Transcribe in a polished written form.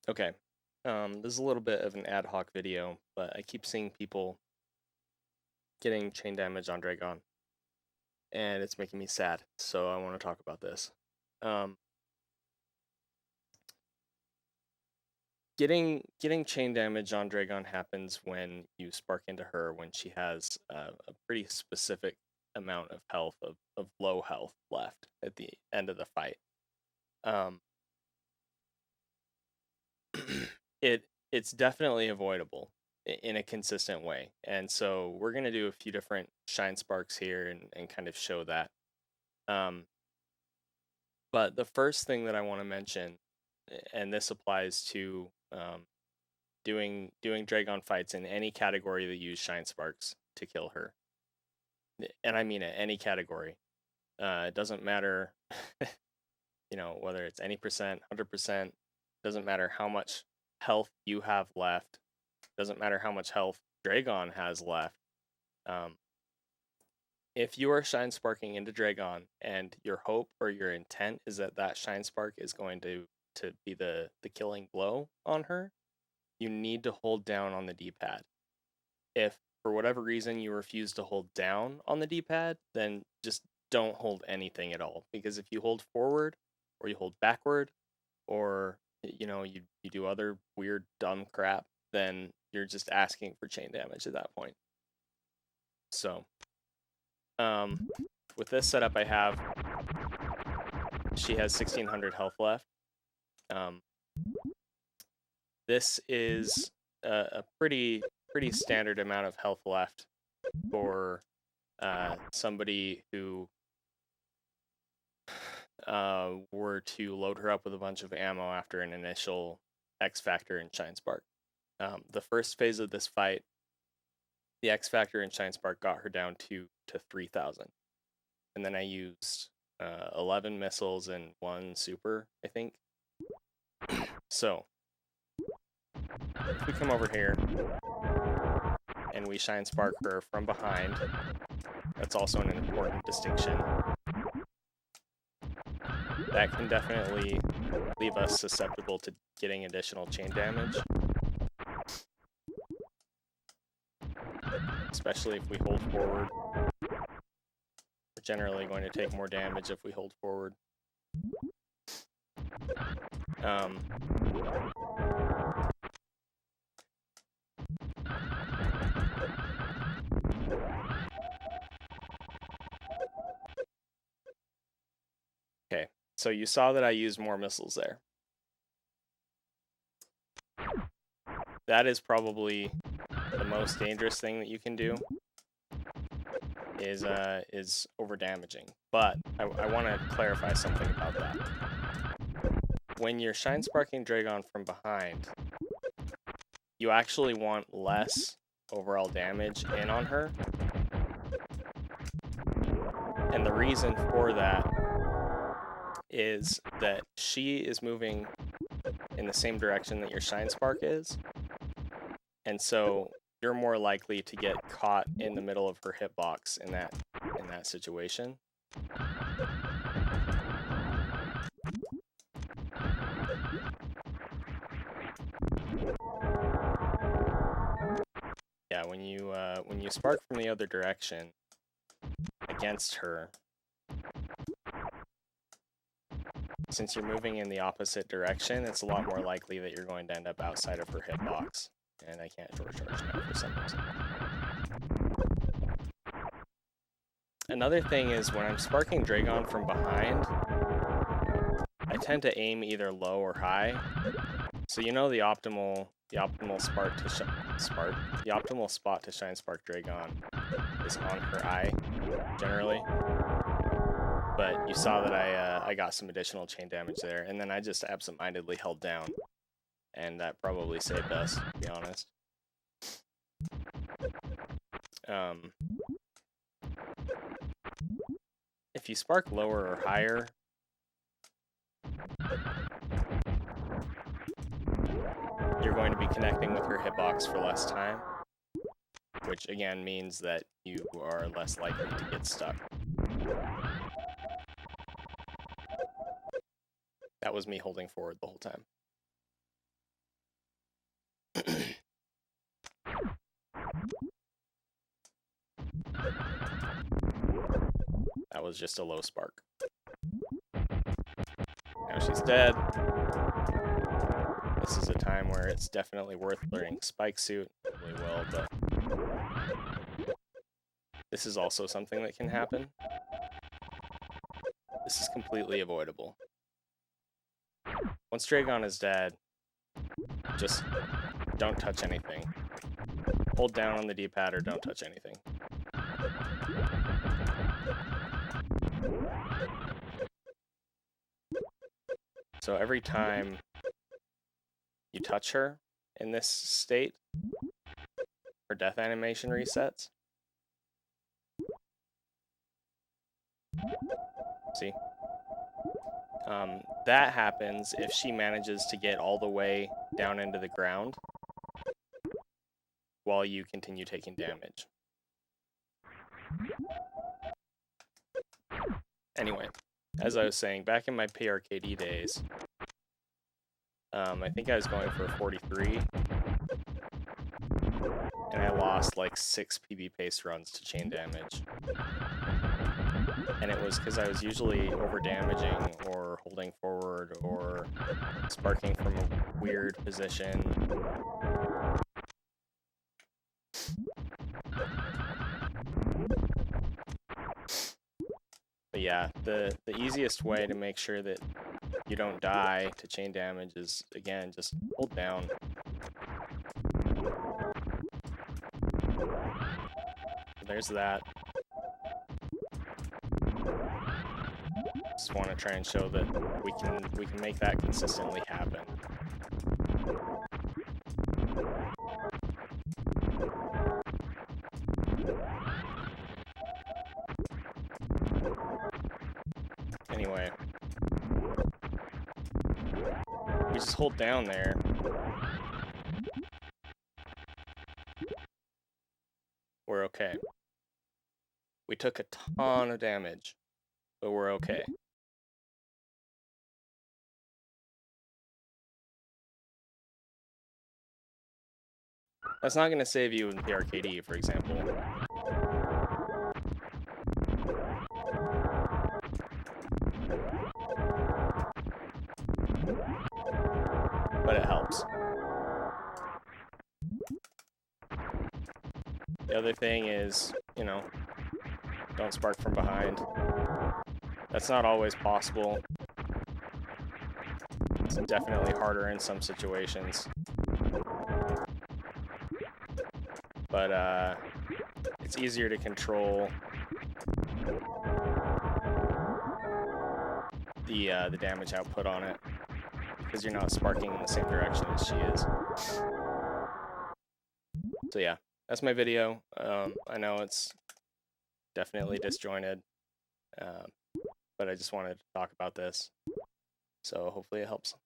Okay. This is a little bit of an ad hoc video, but I keep seeing people getting chain damage on Draygon, and it's making me sad, so I want to talk about this. Um, getting chain damage on Draygon happens when you spark into her when she has a pretty specific amount of health, of low health left at the end of the fight. Um, it's definitely avoidable in a consistent way. And so we're going to do a few different shine sparks here and kind of show that. But the first thing that I want to mention, and this applies to doing Draygon fights in any category that use shine sparks to kill her, and I mean it, any category. It doesn't matter, whether it's any percent, 100%. Doesn't matter how much health you have left. Doesn't matter how much health Draygon has left. If you are shine sparking into Draygon and your hope or your intent is that that shine spark is going to be the killing blow on her, you need to hold down on the D-pad. If for whatever reason you refuse to hold down on the D-pad, then just don't hold anything at all, because if you hold forward or you hold backward or you do other weird dumb crap, then you're just asking for chain damage at that point. So with this setup I have, she has 1600 health left. This is a pretty standard amount of health left for somebody who were to load her up with a bunch of ammo after an initial X Factor and Shine Spark. The first phase of this fight, the X Factor and Shine Spark got her down to 3,000. And then I used 11 missiles and 1 super, I think. So, if we come over here and we Shine Spark her from behind, that's also an important distinction. That can definitely leave us susceptible to getting additional chain damage, especially if we hold forward. We're generally going to take more damage if we hold forward. Okay, so you saw that I used more missiles there. That is probably the most dangerous thing that you can do, is over damaging. But I want to clarify something about that. When you're shine sparking Draygon from behind, you actually want less overall damage in on her. And the reason for that is that she is moving in the same direction that your shine spark is. And so you're more likely to get caught in the middle of her hitbox in that situation. Yeah, when you spark from the other direction against her, since you're moving in the opposite direction, it's a lot more likely that you're going to end up outside of her hitbox. And I can't short charge now for some reason. Another thing is when I'm sparking Draygon from behind, I tend to aim either low or high. So the optimal spot to shine spark Draygon is on her eye, generally. But you saw that I got some additional chain damage there, and then I just absentmindedly held down, and that probably saved us, to be honest. If you spark lower or higher, you're going to be connecting with her hitbox for less time, which again means that you are less likely to get stuck. That was me holding forward the whole time. was just a low spark. Now she's dead. This is a time where it's definitely worth learning Spike Suit. Probably will, but this is also something that can happen. This is completely avoidable. Once Draygon is dead, just don't touch anything. Hold down on the D-pad or don't touch anything. So every time you touch her in this state, her death animation resets. See? That happens if she manages to get all the way down into the ground while you continue taking damage. Anyway, as I was saying, back in my PRKD days, I think I was going for 43, and I lost like 6 PB pace runs to chain damage. And it was because I was usually over-damaging or holding forward or sparking from a weird position. But yeah, the easiest way to make sure that you don't die to chain damage is, again, just hold down. There's that. Just want to try and show that we can make that consistently happen. Anyway, we just hold down there. We're okay. We took a ton of damage, but we're okay. That's not going to save you in PRKD, for example. But it helps. The other thing is, you know, don't spark from behind. That's not always possible. It's definitely harder in some situations. But it's easier to control the damage output on it because you're not sparking in the same direction as she is. So yeah, that's my video. I know it's definitely disjointed, but I just wanted to talk about this. So hopefully it helps.